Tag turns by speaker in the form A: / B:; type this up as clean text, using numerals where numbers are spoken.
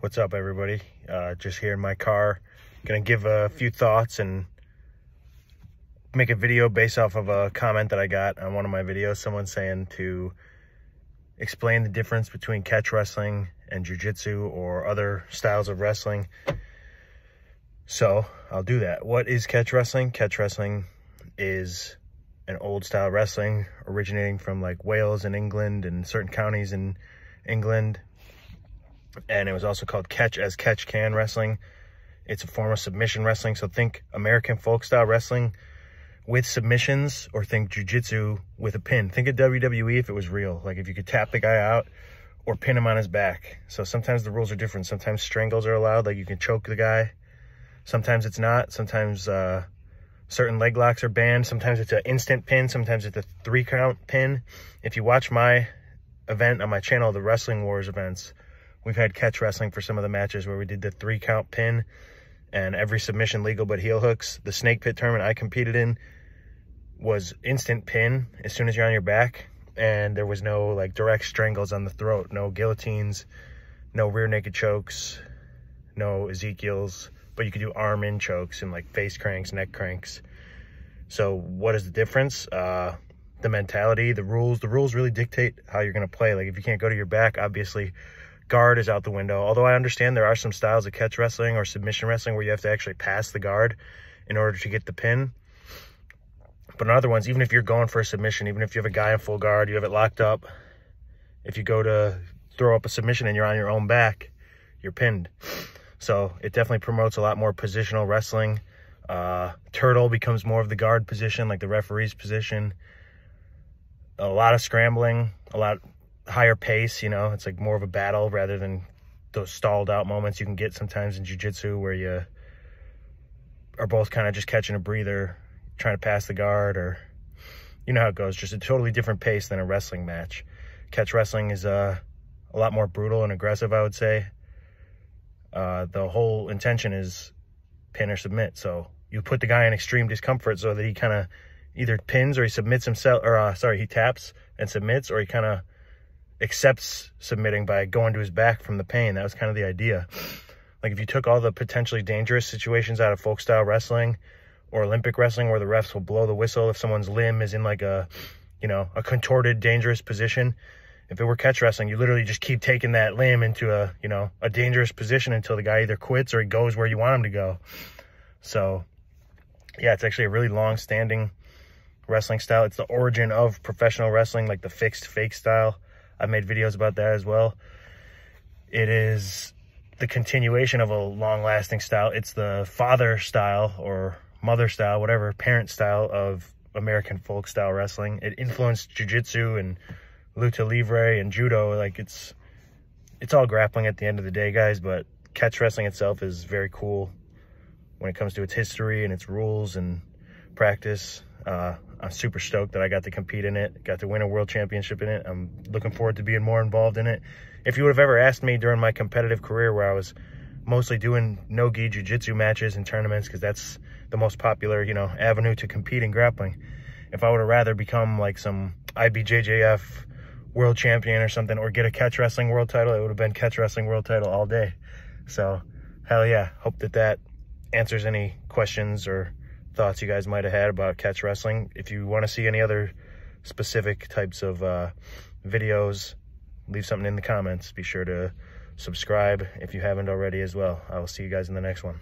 A: What's up, everybody? Just here in my car, gonna give a few thoughts and make a video based off of a comment that I got on one of my videos. Someone saying to explain the difference between catch wrestling and jiu-jitsu or other styles of wrestling. So I'll do that. What is catch wrestling? Catch wrestling is an old style wrestling originating from like Wales and England and certain counties in England. And it was also called catch as catch can wrestling. It's a form of submission wrestling. So think American folk style wrestling with submissions, or think jiu-jitsu with a pin. Think of WWE if it was real. Like if you could tap the guy out or pin him on his back. So sometimes the rules are different. Sometimes strangles are allowed, like you can choke the guy. Sometimes it's not. Sometimes certain leg locks are banned. Sometimes it's an instant pin. Sometimes it's a 3-count pin. If you watch my event on my channel, the Wrestling Wars events, we've had catch wrestling for some of the matches where we did the 3-count pin and every submission legal but heel hooks. The snake pit tournament I competed in was instant pin as soon as you're on your back, and there was no like direct strangles on the throat, no guillotines, no rear naked chokes, no Ezekiels, but you could do arm in chokes and like face cranks, neck cranks. So what is the difference? The mentality, the rules really dictate how you're going to play. Like if you can't go to your back, obviously guard is out the window. Although I understand there are some styles of catch wrestling or submission wrestling where you have to actually pass the guard in order to get the pin. But in other ones, even if you're going for a submission, even if you have a guy in full guard, you have it locked up, if you go to throw up a submission and you're on your own back, you're pinned. So it definitely promotes a lot more positional wrestling. Turtle becomes more of the guard position, like the referee's position. A lot of scrambling, a lot higher pace, you know, it's like more of a battle rather than those stalled out moments you can get sometimes in jiu-jitsu where you are both kind of just catching a breather, trying to pass the guard, or you know how it goes, just a totally different pace than a wrestling match. Catch wrestling is a lot more brutal and aggressive, I would say. The whole intention is pin or submit. So you put the guy in extreme discomfort so that he kind of either pins or he submits himself, or he taps and submits, or he kind of accepts submitting by going to his back from the pain. That was kind of the idea. Like if you took all the potentially dangerous situations out of folk style wrestling or Olympic wrestling where the refs will blow the whistle if someone's limb is in like a, you know, a contorted, dangerous position. If it were catch wrestling, you literally just keep taking that limb into a, you know, a dangerous position until the guy either quits or he goes where you want him to go. So yeah, it's actually a really long-standing wrestling style. It's the origin of professional wrestling, like the fixed fake style. I've made videos about that as well. It is the continuation of a long-lasting style. It's the father style or mother style, whatever, parent style of American folk style wrestling. It influenced jiu-jitsu and lucha libre and judo. Like it's all grappling at the end of the day, guys, but catch wrestling itself is very cool when it comes to its history and its rules and practice. I'm super stoked that I got to compete in it, got to win a world championship in it. I'm looking forward to being more involved in it. If you would have ever asked me during my competitive career where I was mostly doing no-gi jiu-jitsu matches and tournaments, because that's the most popular, you know, avenue to compete in grappling, if I would have rather become like some IBJJF world champion or something, or get a catch wrestling world title, it would have been catch wrestling world title all day. So hell yeah, hope that answers any questions or thoughts you guys might have had about catch wrestling. If you want to see any other specific types of videos, leave something in the comments. Be sure to subscribe if you haven't already as well. I will see you guys in the next one.